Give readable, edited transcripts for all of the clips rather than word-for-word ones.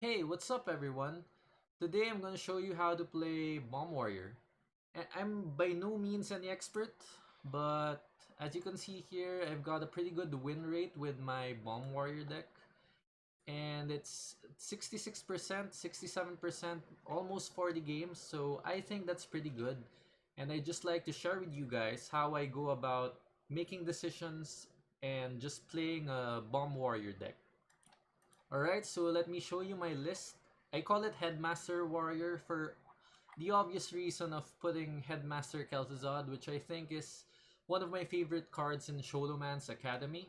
Hey, what's up everyone? Today I'm going to show you how to play Bomb Warrior. I'm by no means any expert, but as you can see here, I've got a pretty good win rate with my Bomb Warrior deck. And it's 66%, 67%, almost 40 games, so I think that's pretty good. And I just like to share with you guys how I go about making decisions and just playing a Bomb Warrior deck. Alright, so let me show you my list. I call it Headmaster Warrior for the obvious reason of putting Headmaster Kel'Thuzad, which I think is one of my favorite cards in Scholomance Academy.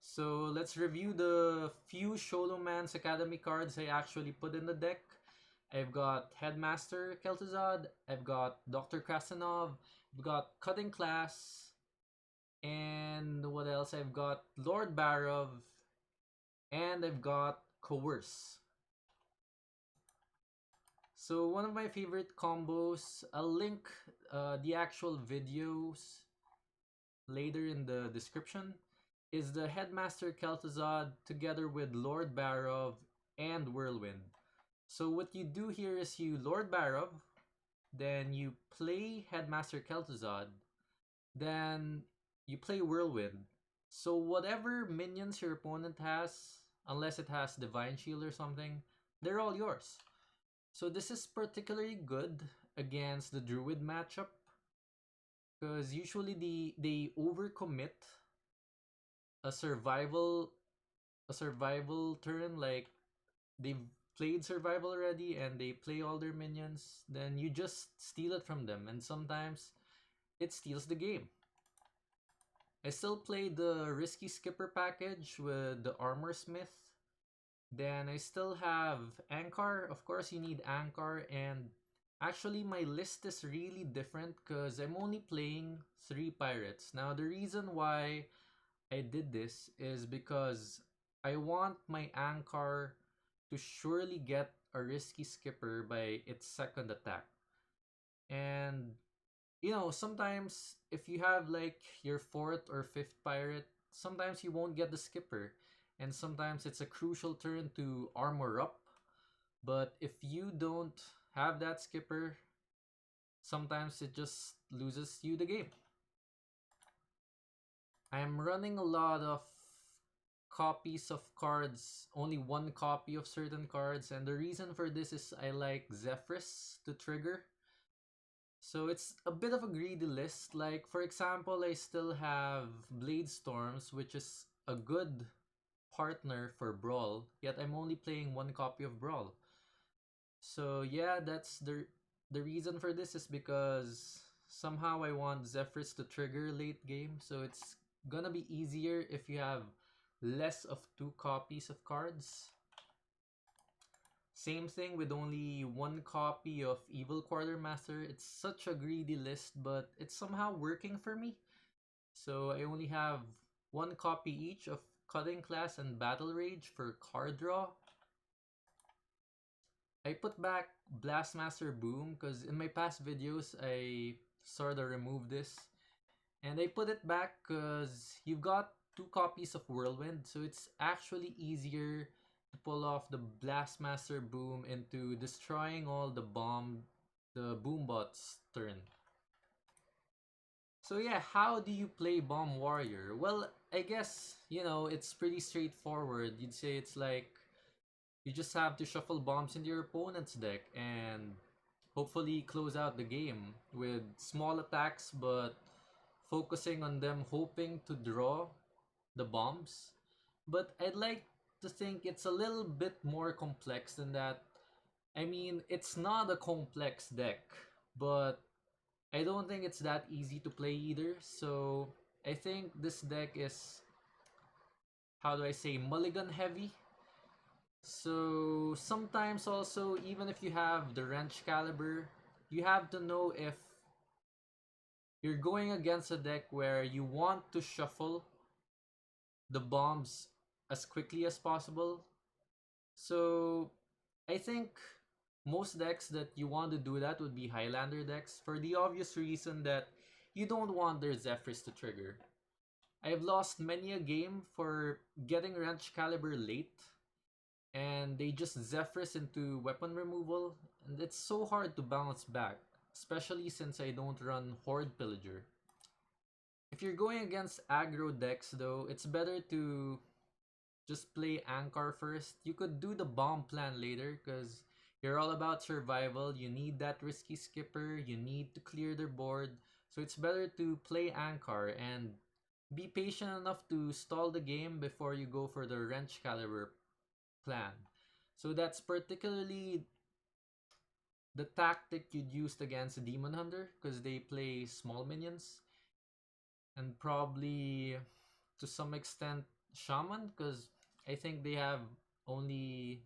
So let's review the few Scholomance Academy cards I actually put in the deck. I've got Headmaster Kel'Thuzad, I've got Dr. Krastinov, I've got Cutting Class, and what else? I've got Lord Barov, and I've got Coerce. So one of my favorite combos, I'll link the actual videos later in the description, is the Headmaster Kel'Thuzad together with Lord Barov and Whirlwind. So what you do here is you Lord Barov, then you play Headmaster Kel'Thuzad, then you play Whirlwind. So whatever minions your opponent has, unless it has Divine Shield or something, they're all yours. So this is particularly good against the Druid matchup because usually they overcommit a survival a survival turn, like they've played survival already and they play all their minions, then you just steal it from them and sometimes it steals the game. I still play the risky skipper package with the armor smith. Then I still have Anchor. Of course, you need Anchor. And actually, my list is really different because I'm only playing 3 pirates. Now, the reason why I did this is because I want my Anchor to surely get a risky skipper by its second attack. And, sometimes if you have like your 4th or 5th pirate, sometimes you won't get the skipper. And sometimes it's a crucial turn to armor up. But if you don't have that skipper, sometimes it just loses you the game. I'm running a lot of copies of cards, only one copy of certain cards, and the reason for this is I like Zephyrus to trigger. So it's a bit of a greedy list. Like, for example, I still have Blade Storms, which is a good partner for Brawl, yet I'm only playing one copy of Brawl. So yeah, that's the reason for this is because somehow I want Zephyrus to trigger late game, so it's gonna be easier if you have less of 2 copies of cards. Same thing with only one copy of Evil Quartermaster. It's such a greedy list, but it's somehow working for me. So I only have one copy each of Cutting Class and Battle Rage for card draw. I put back Blastmaster Boom because in my past videos I sort of removed this. And I put it back because you've got 2 copies of Whirlwind, so it's actually easier to pull off the Blastmaster Boom into destroying all the boom bots turn. So yeah, how do you play Bomb Warrior? Well, I guess, it's pretty straightforward. You'd say it's like you just have to shuffle bombs into your opponent's deck and hopefully close out the game with small attacks but focusing on them hoping to draw the bombs. But I'd like to think it's a little bit more complex than that. I mean, it's not a complex deck, but I don't think it's that easy to play either. So I think this deck is, how do I say, mulligan heavy. So sometimes also, even if you have the wrench caliber, you have to know if you're going against a deck where you want to shuffle the bombs as quickly as possible. So I think most decks that you want to do that would be Highlander decks for the obvious reason that you don't want their Zephyrs to trigger. I've lost many a game for getting Wrench Caliber late, and and they just Zephyrus into weapon removal, and it's so hard to bounce back, especially since I don't run Horde Pillager. If you're going against aggro decks though, it's better to just play Ankar first. You could do the bomb plan later because you're all about survival. You need that risky skipper, you need to clear their board. So it's better to play Ankar and be patient enough to stall the game before you go for the Wrench Caliber plan. So that's particularly the tactic you'd use against Demon Hunter because they play small minions, and probably to some extent Shaman because I think they have only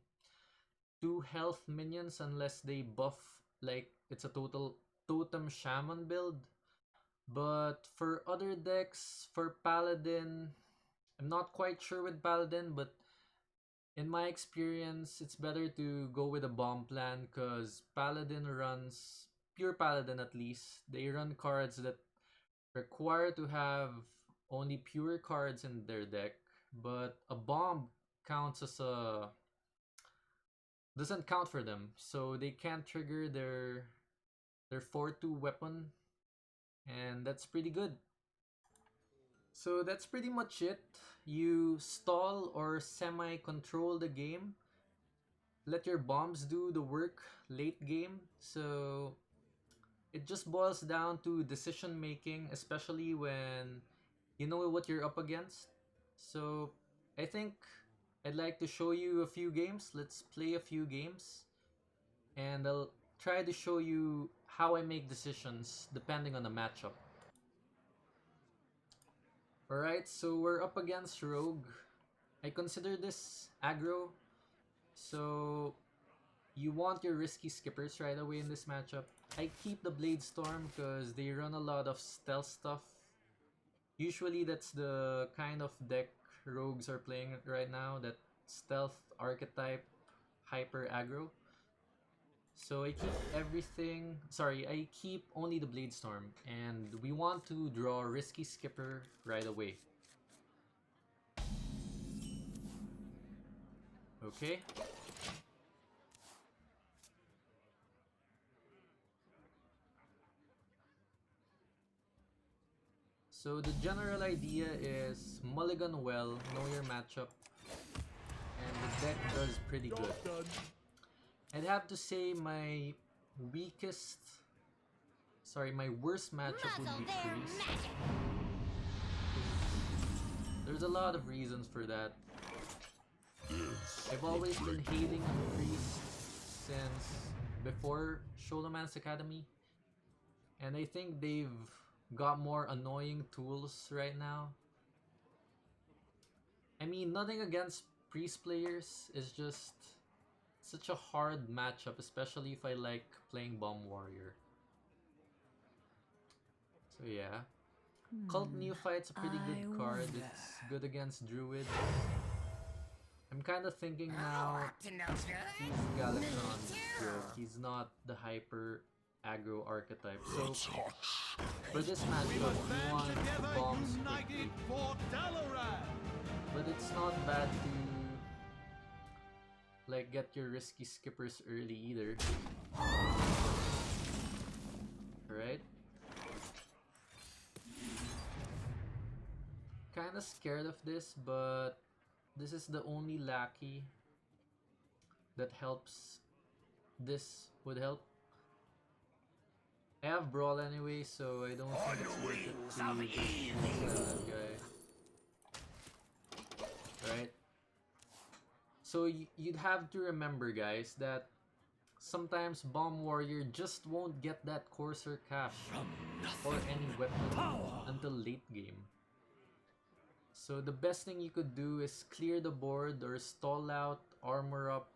2 health minions unless they buff, like it's a total totem shaman build. But for other decks, for Paladin, I'm not quite sure with Paladin, but in my experience, it's better to go with a bomb plan because Paladin runs, pure Paladin at least, they run cards that require to have only pure cards in their deck, but a bomb counts as a doesn't count for them, so they can't trigger their 4/2 weapon, and that's pretty good. So that's pretty much it. You stall or semi-control the game. Let your bombs do the work late game. So it just boils down to decision making, especially when you know what you're up against. So I think I'd like to show you a few games. Let's play a few games, and I'll try to show you how I make decisions depending on the matchup. Alright, so we're up against Rogue. I consider this aggro, so you want your risky skippers right away in this matchup. I keep the Blade Storm because they run a lot of stealth stuff. Usually that's the kind of deck rogues are playing right now, that stealth archetype hyper aggro. So I keep everything, sorry, I keep only the Blade Storm, and we want to draw a risky skipper right away. Okay. So the general idea is mulligan well, know your matchup, and the deck does pretty good. I'd have to say my worst matchup would be Priest. There's a lot of reasons for that. I've always been hating on Priest since before Scholomance Academy, and I think they've got more annoying tools right now. I mean, nothing against Priest players, it's just such a hard matchup, especially if I like playing bombwarrior. So yeah. Cult Neophyte's a pretty good card. It's good against druids. I'm kind of thinking now he's Galactron. He's not the hyper aggro archetype. So for this matchup, we want the bombs quickly. But it's not bad to like get your risky skippers early either. Alright. Kinda scared of this, but this is the only lackey that helps. This would help. I have Brawl anyway, so I don't think it's worth it to kill that guy. Right? So you'd have to remember, guys, that sometimes bombwarrior just won't get that courser cash or any weapon until late game. So the best thing you could do is clear the board or stall out, armor up.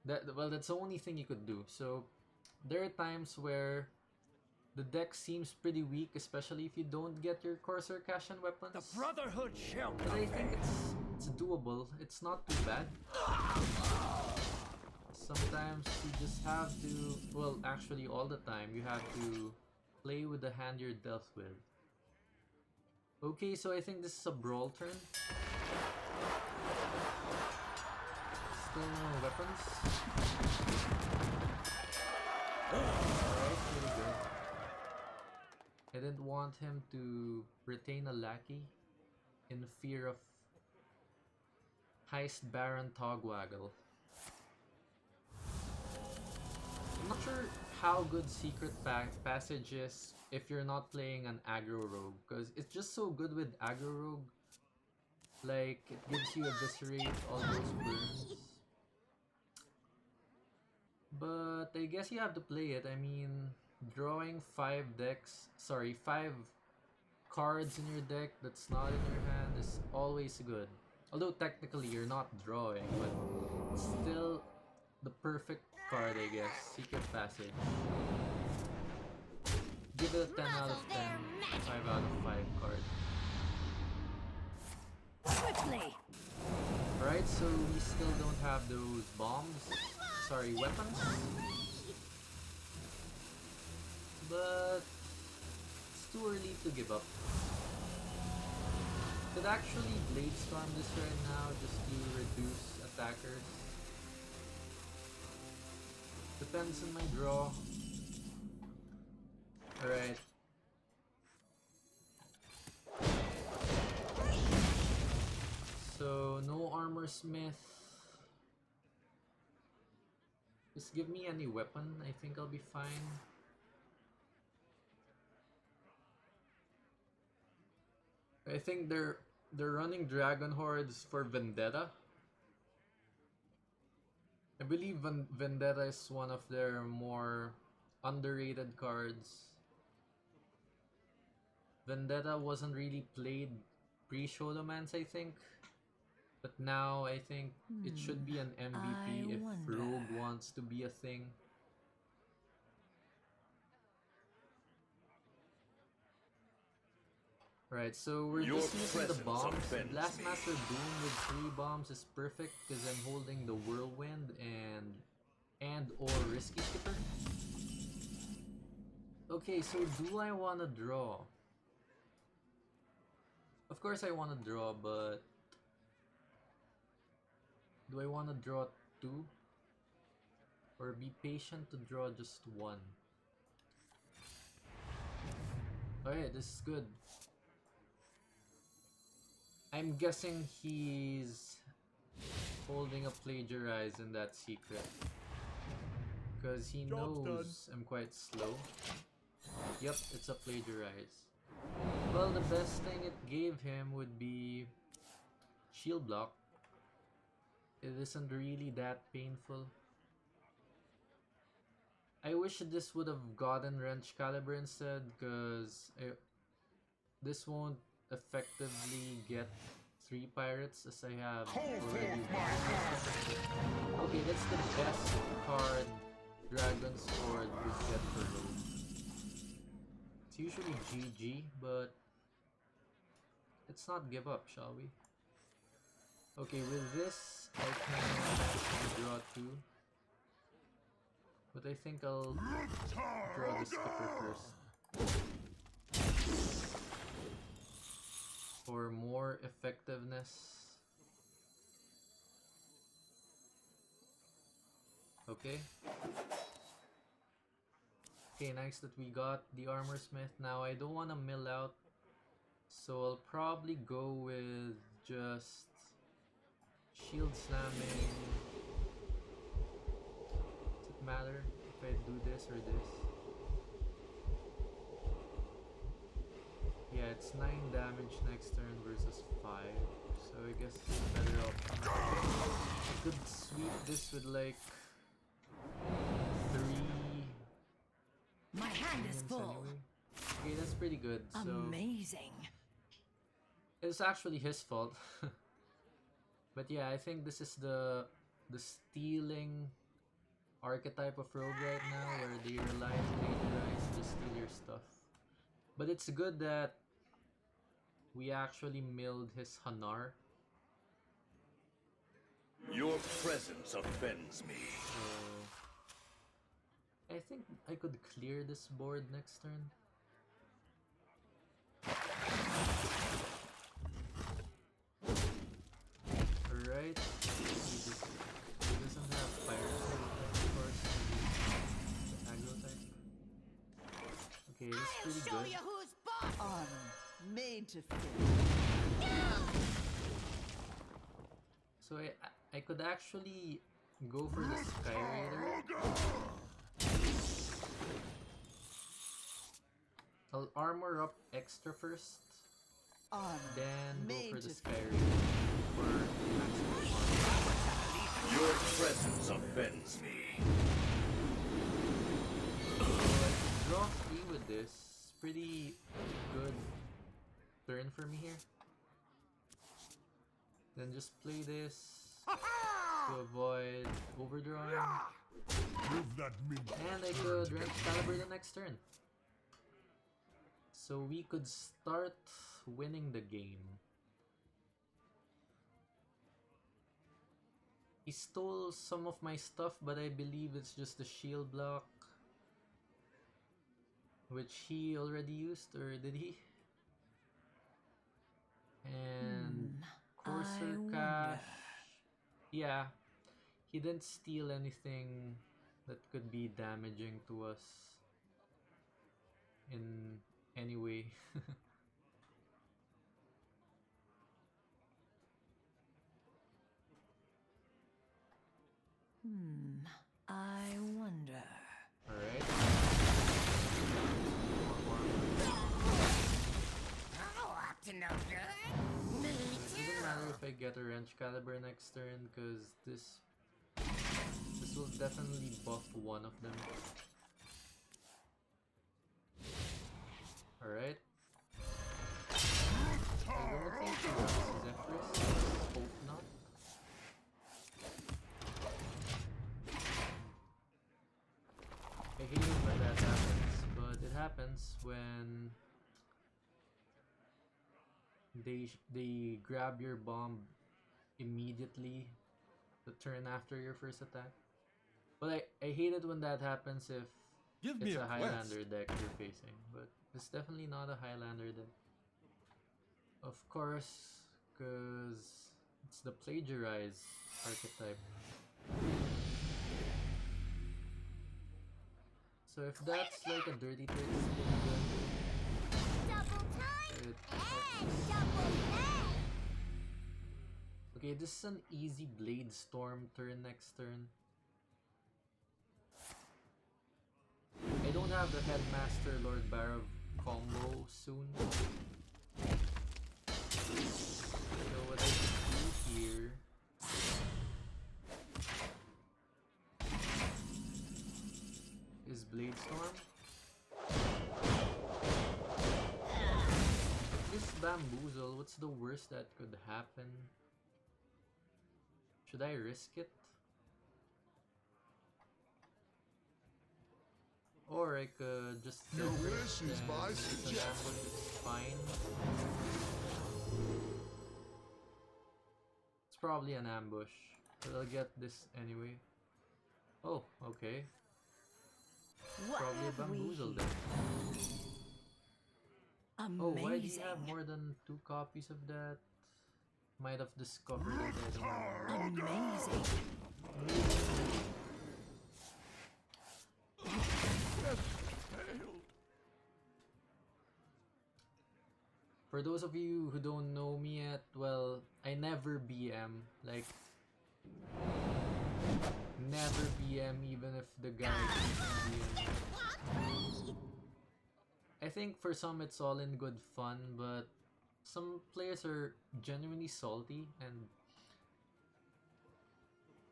That's the only thing you could do. So there are times where the deck seems pretty weak, especially if you don't get your courser cash and weapons. The Brotherhood shall but I think it's doable. It's not too bad. Sometimes you just have to, well, actually all the time, you have to play with the hand you're dealt with. Okay, so I think this is a brawl turn. Still no weapons. Alright, really good. I didn't want him to retain a lackey in fear of Heist Baron Togwaggle. I'm not sure how good Secret Passage is if you're not playing an aggro rogue, because it's just so good with aggro rogue. Like, it gives you eviscerate all those burns. But I guess you have to play it. I mean, drawing 5 cards in your deck that's not in your hand is always good. Although technically you're not drawing, but it's still the perfect card, I guess. Secret Passage. Give it a 10 out of 10, 5 out of 5 card. Alright, so we still don't have those bombs. Sorry, weapons. But it's too early to give up. Could actually Blade Storm this right now just to reduce attackers. Depends on my draw. Alright. So, no Armor Smith. Just give me any weapon, I think I'll be fine. I think they're running Dragon Hordes for Vendetta. I believe Vendetta is one of their more underrated cards. Vendetta wasn't really played pre-Scholomance, I think. But now I think it should be an MVP if Rogue wants to be a thing. Right, so we're just using the bombs. Blastmaster Boom with 3 bombs is perfect because I'm holding the Whirlwind and or Risky Skipper. Okay, so do I want to draw? Of course I want to draw, but do I want to draw 2? Or be patient to draw just 1? Alright, this is good. I'm guessing he's holding a Plagiarize in that secret. Because he knows I'm quite slow. Yep, it's a Plagiarize. Well, the best thing it gave him would be Shield Block. It isn't really that painful. I wish this would have gotten Wrench Caliber instead, because this won't effectively get 3 pirates as I have already. Okay, that's the best card Dragon Sword would get for Rogue. It's usually GG, but let's not give up, shall we? Okay, with this I can draw 2. But I think I'll draw the Skipper first. For more effectiveness. Okay. Okay, nice that we got the Armor Smith. Now I don't want to mill out, so I'll probably go with just Shield Slamming. Does it matter if I do this or this? Yeah, it's 9 damage next turn versus 5, so I guess it's better option. I could sweep this with like 3. My hand is full. Anyway. Okay, that's pretty good. So amazing. It's actually his fault. But yeah, I think this is the stealing archetype of rogue right now, where they rely on Plagiarize to steal your stuff. But it's good that we actually milled his Hanar. Your presence offends me. So I think I could clear this board next turn. Alright. to fill. So I could actually go for the Sky Raider. I'll armor up extra first, then go for the Sky Raider for maximum armor. Your presence offends me. Draw 3 with this. Pretty good turn for me here. Then just play this to avoid overdrawing. And I could Wrench Caliber the next turn. So we could start winning the game. He stole some of my stuff, but I believe it's just a shield block, which he already used, or did he? And Coercer Cash. Yeah, he didn't steal anything that could be damaging to us in any way. I wonder. Alright. Up to no good. Me It doesn't matter if I get a Wrench Caliber next turn, because this will definitely buff one of them. Alright. I don't think he runs Zephyrus. Hope not. I hate it when that happens, but it happens when they grab your bomb immediately the turn after your first attack. But I hate it when that happens if it's a Highlander deck you're facing, but it's definitely not a Highlander deck. Of course, because it's the Plagiarize archetype. So if that's like a dirty trick, it okay, this is an easy Blade Storm turn next turn. I don't have the Headmaster Lord Barov combo soon. So what I can do here is Blade Storm. This Bamboozle, what's the worst that could happen? Should I risk it? Or I could just Your wish is my suggestion. It's fine. It's probably an ambush, but I'll get this anyway. Oh, okay. Probably a Bamboozle then. Oh, why do you have more than 2 copies of that? Might have discovered it, I don't know. Amazing. For those of you who don't know me yet, well, I never BM. Like, never BM even if the guy keeps BM. I think for some it's all in good fun, but some players are genuinely salty and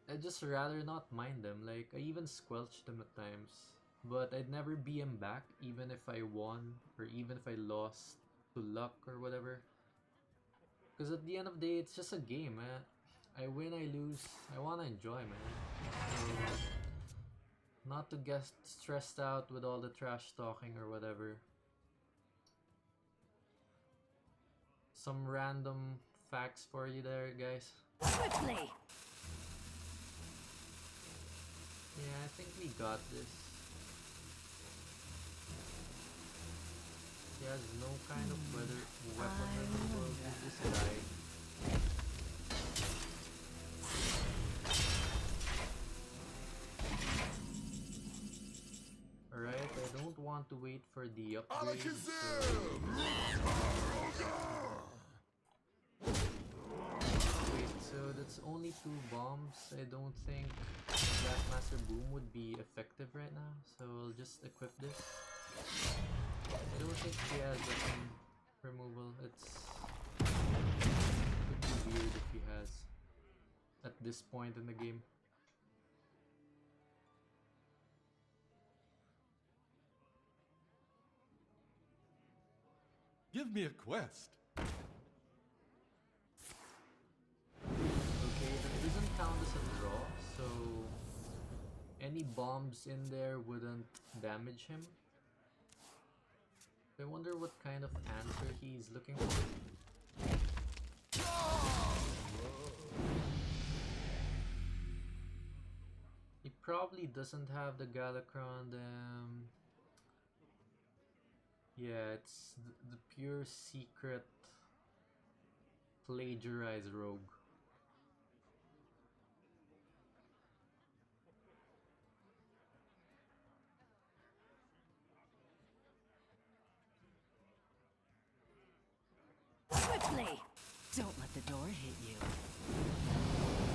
I'd just rather not mind them. Like, I even squelch them at times, but I'd never BM back even if I won or even if I lost to luck or whatever. Because at the end of the day, it's just a game, man. I win, I lose. I want to enjoy, man. So, not to get stressed out with all the trash talking or whatever. Some random facts for you there, guys. Quickly. Yeah, I think we got this. He has no kind of weapon in the world with this guy. Alright, I don't want to wait wait for the upgrade. Wait, so that's only 2 bombs. I don't think Blastmaster Boom would be effective right now, so I'll just equip this. I don't think he has weapon removal. Would be weird if he has at this point in the game. Give me a quest. Okay, that doesn't count as a draw, so any bombs in there wouldn't damage him. I wonder what kind of answer he's looking for. He probably doesn't have the Galakron. Yeah, it's the pure secret plagiarized rogue. Quickly! Don't let the door hit you.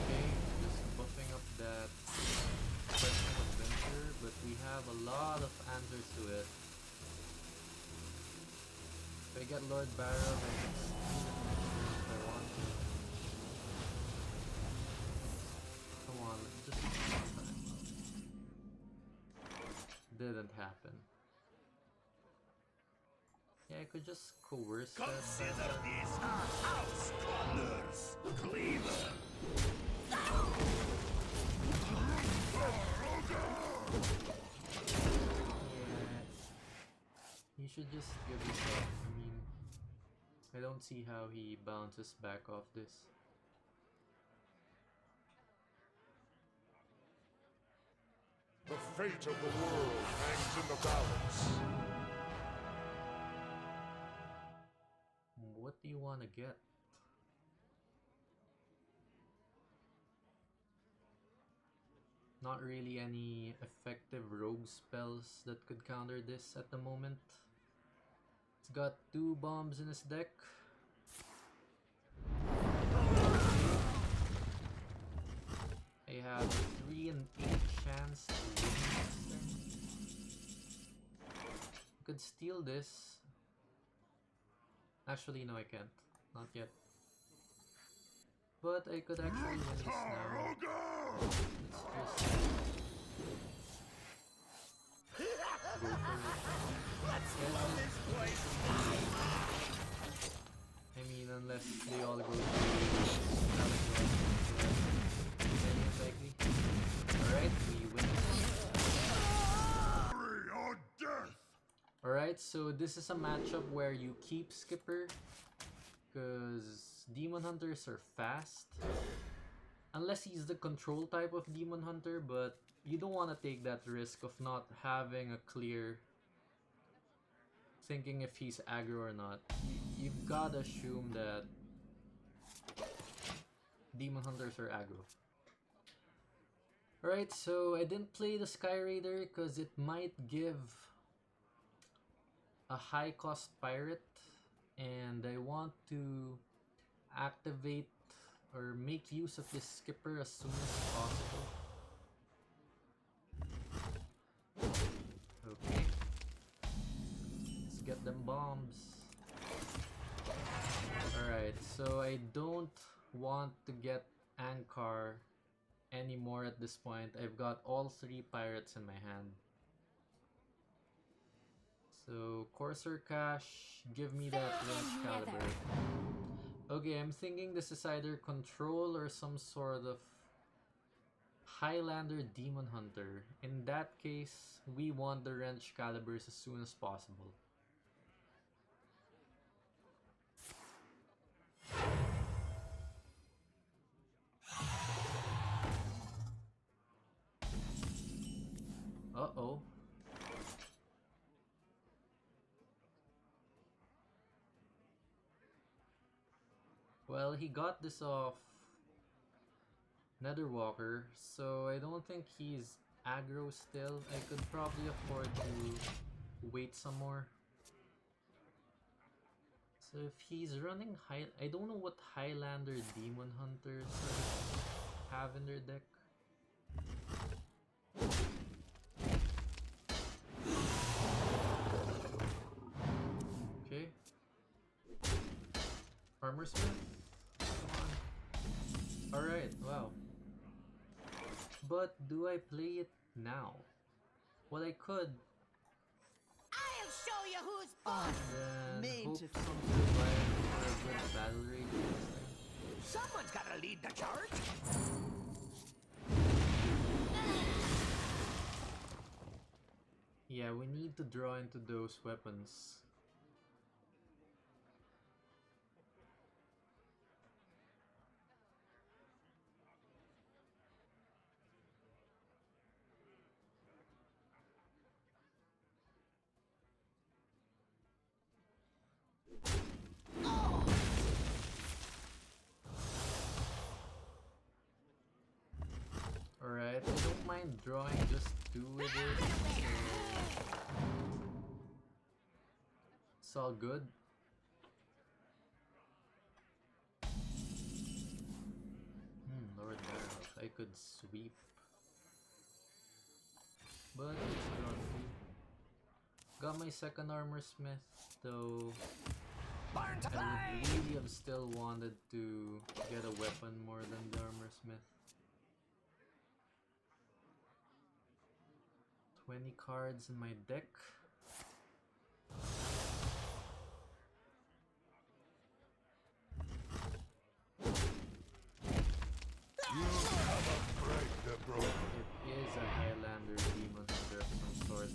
Okay, just buffing up that question adventure, but we have a lot of answers to it. If I get Lord Barov, I can steal it if I want to. Come on, just one time. Didn't happen. Yeah, I could just coerce that. Consider this our house, corners, cleaver. Yeah, he should just give this up. I mean, I don't see how he bounces back off this. The fate of the world hangs in the balance. What do you want to get? Not really any effective rogue spells that could counter this at the moment. It's got 2 bombs in his deck. I have a 3 in 8 chance to win this turn. I could steal this. Actually, no, I can't. Not yet. But I could actually win this now. Let's just go for it. I mean, unless they all go to very unlikely. Alright, we win this one. Alright, so this is a matchup where you keep Skipper, because Demon Hunters are fast. Unless he's the control type of Demon Hunter, but you don't want to take that risk of not having a clear thinking if he's aggro or not. You've got to assume that Demon Hunters are aggro. Alright, so I didn't play the Sky Raider because it might give a high cost pirate, and I want to activate or make use of this Skipper as soon as possible. Okay. Let's get them bombs. Alright, so I don't want to get Ankar anymore at this point. I've got all 3 pirates in my hand. So, Courser Cash, give me that Wrench Caliber. Okay, I'm thinking this is either Control or some sort of Highlander Demon Hunter. In that case, we want the Wrench Calibers as soon as possible. Uh-oh. Well, he got this off Netherwalker, so I don't think he's aggro still. I could probably afford to wait some more. So if he's running I don't know what Highlander Demon Hunters have in their deck. Okay. Armor Smith? Come on. Alright, wow. But do I play it now? Well, I could. I'll show you who's boss! Then Made hope to some survive for a good battle rate next time. Someone's gotta lead the charge. Yeah, we need to draw into those weapons. Alright, I don't mind drawing just two with it. It's all good. Lord Barov, I could sweep. But it's drawn two. Got my second armor smith, though Burn to I flame! would really have still wanted to get a weapon more than the armor smith. 20 cards in my deck. You have a great bro. It is a Highlander Demon Hunter of some sort.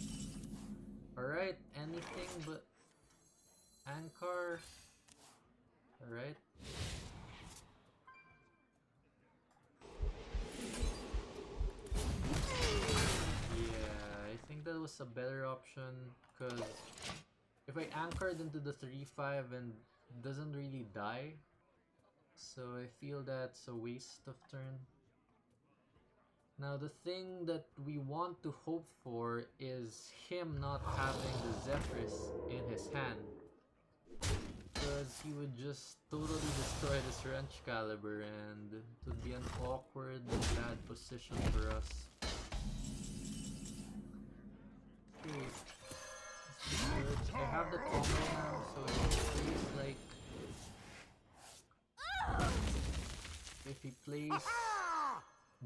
Alright, anything but Ankar. Alright. Yeah, I think that was a better option, because if I anchored into the 3-5 and doesn't really die, so I feel that's a waste of turn. Now the thing that we want to hope for is him not having the Zephyrus in his hand, because he would just totally destroy this wrench caliber and it would be an awkward bad position for us. Okay, good. I have the combo now, so if he plays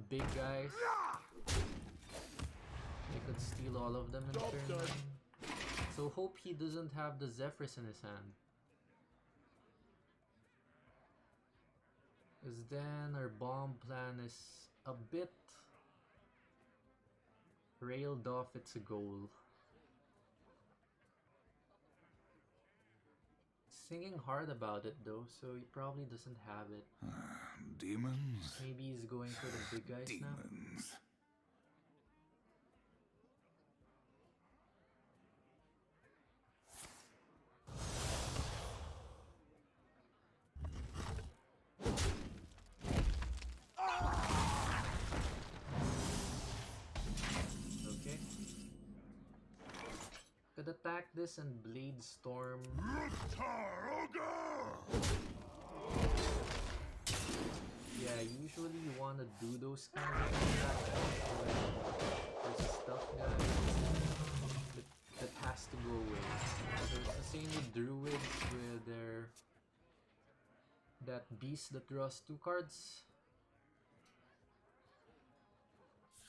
big guys, I could steal all of them in turn 1. So hope he doesn't have the Zephyrus in his hand, because then our bomb plan is a bit railed off its goal. Singing hard about it though, so he probably doesn't have it. Demons? Maybe he's going for the big guys now. Demons. Okay. Could attack this and Blade Storm. Yeah, usually you want to do those kind of attacks when there's a stuff that has to go away. So it's the same with Druids with their that beast that draws 2 cards.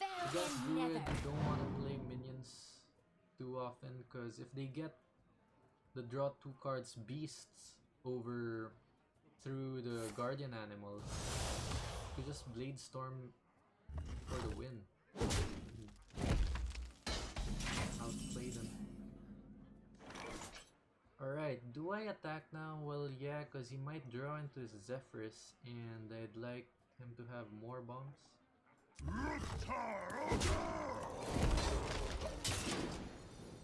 Against Druid, you don't want to play minions too often, because if they get the draw 2 cards beasts over through the guardian animals, you just Blade Storm for the win. Outplay them. Alright, do I attack now? Well, yeah, because he might draw into his Zephyrus, and I'd like him to have more bombs.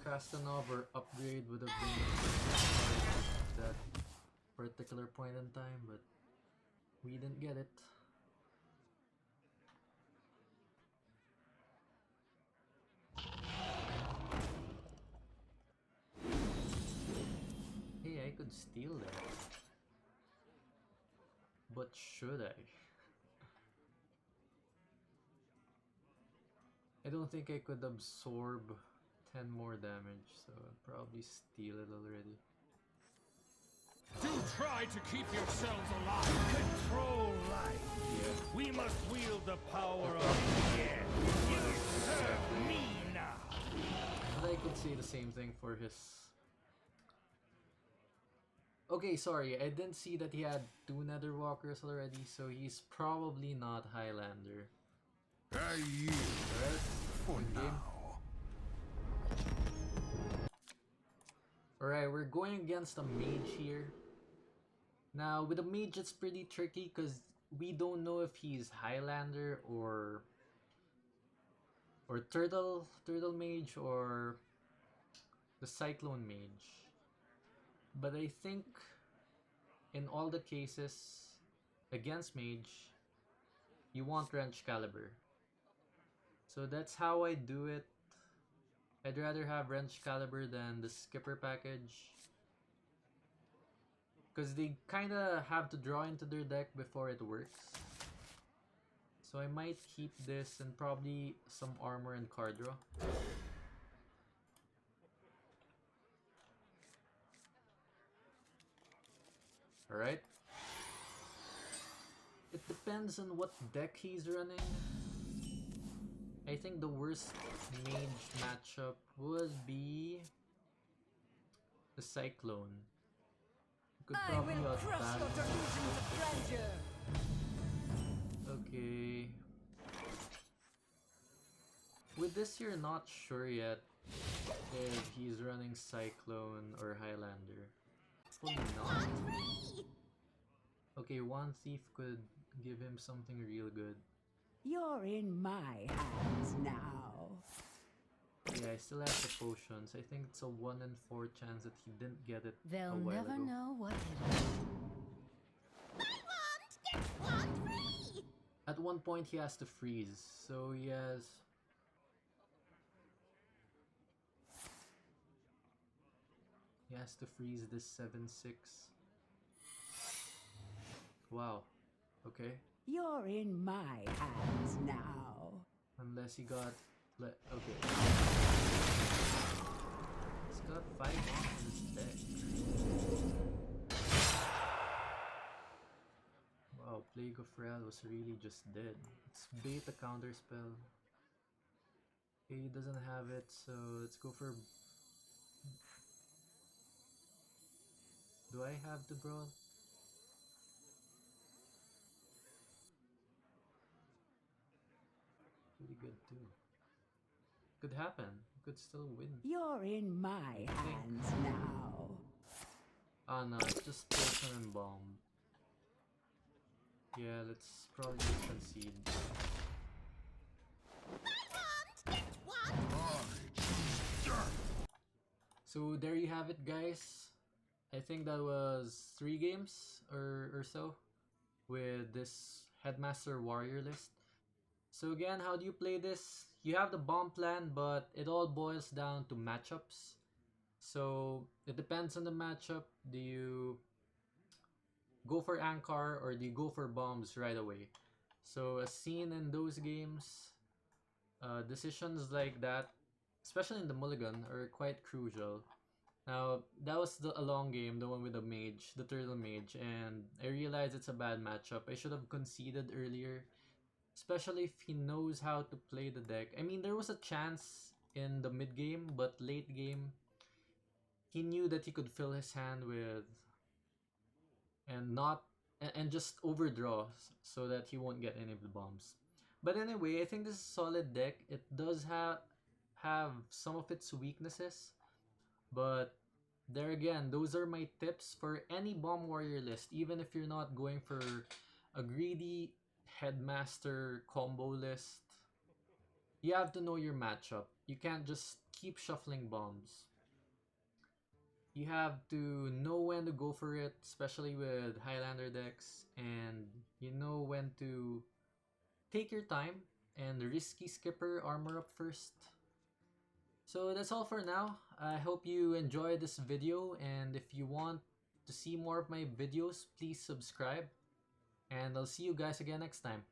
Krastinov or upgrade would have been at that particular point in time, but we didn't get it. could steal that. But should I? I don't think I could absorb 10 more damage, so I'd probably steal it already. Do try to keep yourselves alive. Control life. Yeah. We must wield the power of the end. You serve me now. But I could say the same thing for his... Okay, sorry, I didn't see that he had 2 Netherwalkers already, so he's probably not Highlander. I yield Alright, for good game. now. Alright, we're going against a mage here. Now, with a mage, it's pretty tricky because we don't know if he's Highlander or turtle mage or the cyclone mage. But I think in all the cases against mage, you want wrench caliber. So that's how I do it. I'd rather have wrench caliber than the skipper package, because they kinda have to draw into their deck before it works. So I might keep this and probably some armor and card draw. Alright. It depends on what deck he's running. I think the worst mage matchup would be the Cyclone. You could I probably will crush your outbalance. delusions of grandeur. Okay. With this, you're not sure yet if he's running Cyclone or Highlander. Probably not. Okay, one thief could give him something real good. You're in my hands now. Yeah, I still have the potions. I think it's a 1 in 4 chance that he didn't get it They'll a while never ago. know what hit us. At one point he has to freeze, so he has... He has to freeze this 7/6. Wow. Okay. You're in my hands now. Unless he got... Okay. He's got 5 bombs in his deck. Wow, Plague of Real was really just dead. It's bait a counter spell. Okay, he doesn't have it, so let's go for... Do I have the brawl? Pretty good too. Could happen. Could still win. You're in my hands now. Ah no, it's just potion and bomb. Yeah, let's probably just concede. So there you have it, guys. I think that was 3 games or so with this Headmaster Warrior list. So again, how do you play this? You have the bomb plan, but it all boils down to matchups. So it depends on the matchup. Do you go for Anchor or do you go for bombs right away? So as seen in those games, decisions like that, especially in the mulligan, are quite crucial. Now, that was a long game, the one with the mage, the turtle mage, and I realized it's a bad matchup. I should have conceded earlier, especially if he knows how to play the deck. I mean, there was a chance in the mid game, but late game, he knew that he could fill his hand with and just overdraw so that he won't get any of the bombs. But anyway, I think this is a solid deck. It does have some of its weaknesses, but there again, those are my tips for any bomb warrior list. Even if you're not going for a greedy headmaster combo list, you have to know your matchup. You can't just keep shuffling bombs. You have to know when to go for it, especially with Highlander decks, and you know when to take your time and risky skipper armor up first. So that's all for now. I hope you enjoyed this video, and if you want to see more of my videos, please subscribe. And I'll see you guys again next time.